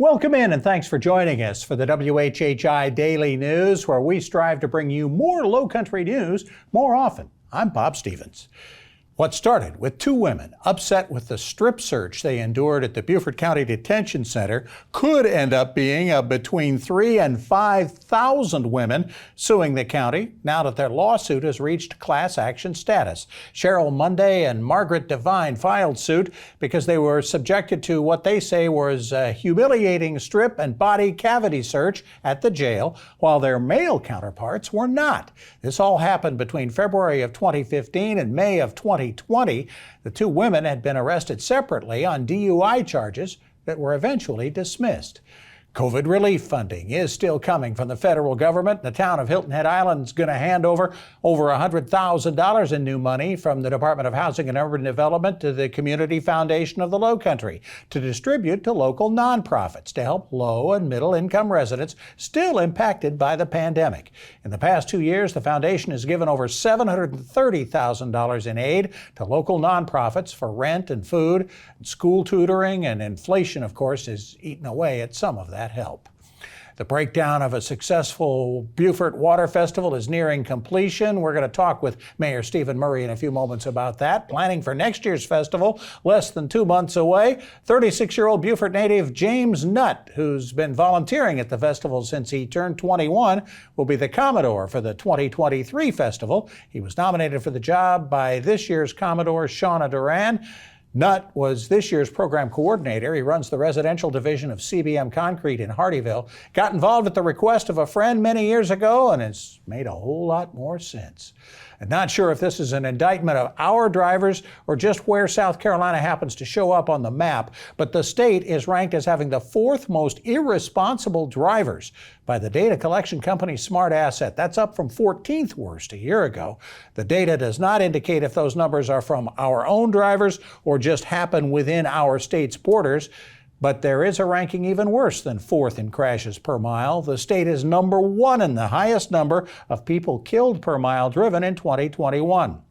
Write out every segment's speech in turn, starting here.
Welcome in and thanks for joining us for the WHHI Daily News, where we strive to bring you more Lowcountry news more often. I'm Bob Stevens. What started with two women upset with the strip search they endured at the Beaufort County Detention Center could end up being between 3,000 and 5,000 women suing the county now that their lawsuit has reached class action status. Cheryl Monday and Margaret Devine filed suit because they were subjected to what they say was a humiliating strip and body cavity search at the jail, while their male counterparts were not. This all happened between February of 2015 and May of 2020. The two women had been arrested separately on DUI charges that were eventually dismissed. COVID relief funding is still coming from the federal government. The town of Hilton Head Island is going to hand over $100,000 in new money from the Department of Housing and Urban Development to the Community Foundation of the Lowcountry to distribute to local nonprofits to help low and middle income residents still impacted by the pandemic. In the past 2 years, the foundation has given over $730,000 in aid to local nonprofits for rent and food, and school tutoring, and inflation, of course, is eating away at some of that help. The breakdown of a successful Beaufort Water Festival is nearing completion. We're going to talk with Mayor Stephen Murray in a few moments about that. Planning for next year's festival, less than 2 months away. 36-year-old Beaufort native James Nutt, who's been volunteering at the festival since he turned 21, will be the Commodore for the 2023 festival. He was nominated for the job by this year's Commodore, Shauna Duran. Nutt was this year's program coordinator. He runs the residential division of CBM Concrete in Hardyville. Got involved at the request of a friend many years ago and has made a whole lot more sense. I'm not sure if this is an indictment of our drivers or just where South Carolina happens to show up on the map, but the state is ranked as having the fourth most irresponsible drivers by the data collection company Smart Asset. That's up from 14th worst a year ago. The data does not indicate if those numbers are from our own drivers or just happen within our state's borders. But there is a ranking even worse than fourth in crashes per mile. The state is number one in the highest number of people killed per mile driven in 2021.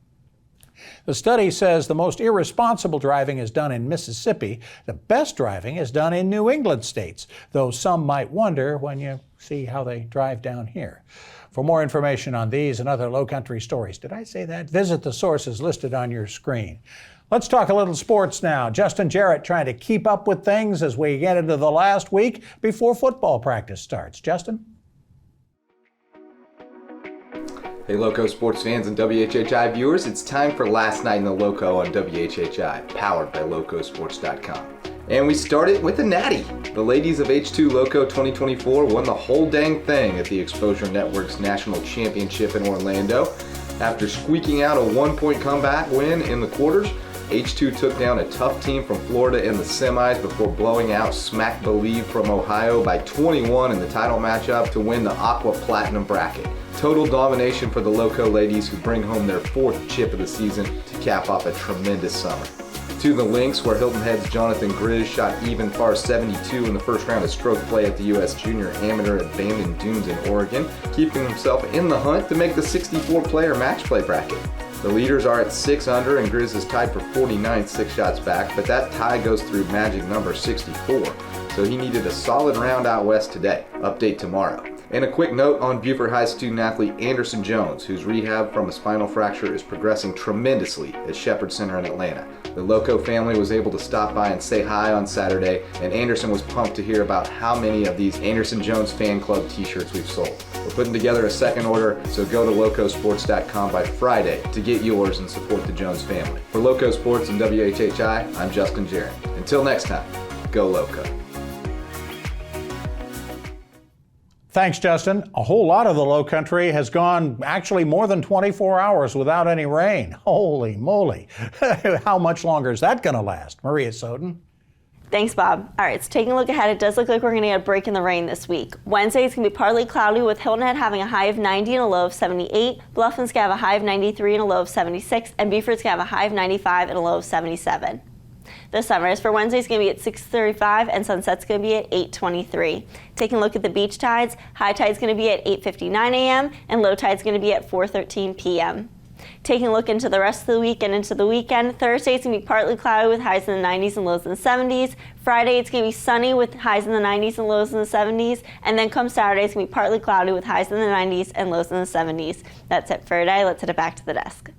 The study says the most irresponsible driving is done in Mississippi. The best driving is done in New England states, though some might wonder when you see how they drive down here. For more information on these and other Lowcountry stories, did I say that? Visit the sources listed on your screen. Let's talk a little sports now. Justin Jarrett trying to keep up with things as we get into the last week before football practice starts. Justin? Hey Loco sports fans and WHHI viewers, it's time for Last Night in the Loco on WHHI, powered by Locosports.com. And we started with a natty. The ladies of H2 Loco 2024 won the whole dang thing at the Exposure Network's National Championship in Orlando. After squeaking out a 1-point comeback win in the quarters, H2 took down a tough team from Florida in the semis before blowing out Smack Believe from Ohio by 21 in the title matchup to win the Aqua Platinum bracket. Total domination for the Loco ladies, who bring home their fourth chip of the season to cap off a tremendous summer. To the links, where Hilton Head's Jonathan Grizz shot even par 72 in the first round of stroke play at the U.S. Junior Amateur at Bandon Dunes in Oregon, keeping himself in the hunt to make the 64-player match play bracket. The leaders are at 6 under, and Grizz is tied for 49th, 6 shots back, but that tie goes through magic number 64, so he needed a solid round out west today. Update tomorrow. And a quick note on Beaufort High student athlete Anderson Jones, whose rehab from a spinal fracture is progressing tremendously at Shepherd Center in Atlanta. The Loco family was able to stop by and say hi on Saturday, and Anderson was pumped to hear about how many of these Anderson Jones Fan Club t-shirts we've sold. We're putting together a second order, so go to Locosports.com by Friday to get yours and support the Jones family. For Loco Sports and WHHI, I'm Justin Jarrett. Until next time, go Loco. Thanks, Justin. A whole lot of the Lowcountry has gone actually more than 24 hours without any rain. Holy moly. How much longer is that going to last? Maria Soden. Thanks, Bob. All right, so taking a look ahead, it does look like we're going to get a break in the rain this week. Wednesday is going to be partly cloudy, with Hilton Head having a high of 90 and a low of 78. Bluffton's going to have a high of 93 and a low of 76. And Beaufort's going to have a high of 95 and a low of 77. The sunrise for Wednesday is going to be at 6:35 and sunset's going to be at 8:23. Taking a look at the beach tides, high tide's going to be at 8:59 a.m. and low tide's going to be at 4:13 p.m. Taking a look into the rest of the week and into the weekend, Thursday it's going to be partly cloudy with highs in the 90s and lows in the 70s. Friday it's going to be sunny with highs in the 90s and lows in the 70s. And then come Saturday it's going to be partly cloudy with highs in the 90s and lows in the 70s. That's it for today. Let's head it back to the desk.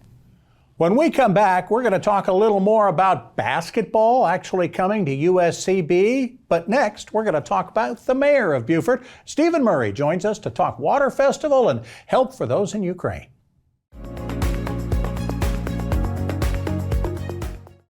When we come back, we're going to talk a little more about basketball actually coming to USCB. But next, we're going to talk about the mayor of Beaufort. Stephen Murray joins us to talk Water Festival and help for those in Ukraine.